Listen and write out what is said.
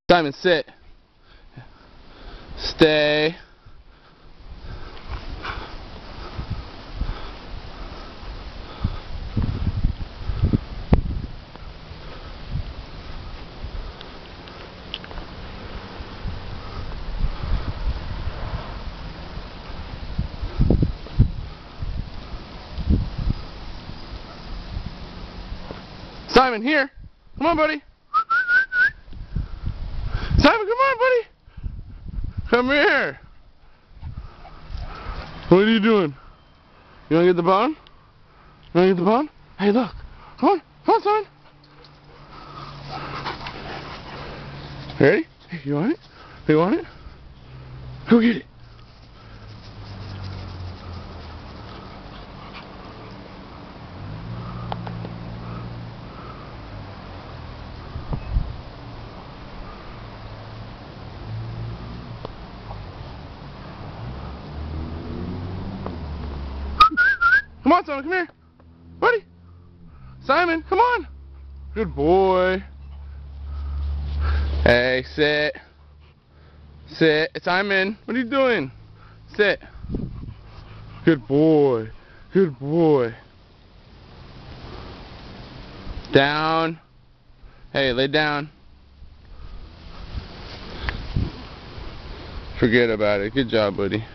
Simon, sit. Stay. Simon, here. Come on, buddy. Simon, come on, buddy. Come here. What are you doing? You want to get the bone? You want to get the bone? Hey, look. Come on. Come on, Simon. Ready? Hey, you want it? You want it? Go get it. Come on, Simon, come here. Buddy. Simon, come on. Good boy. Hey, sit. Sit. Simon, what are you doing? Sit. Good boy. Good boy. Down. Hey, lay down. Forget about it. Good job, buddy.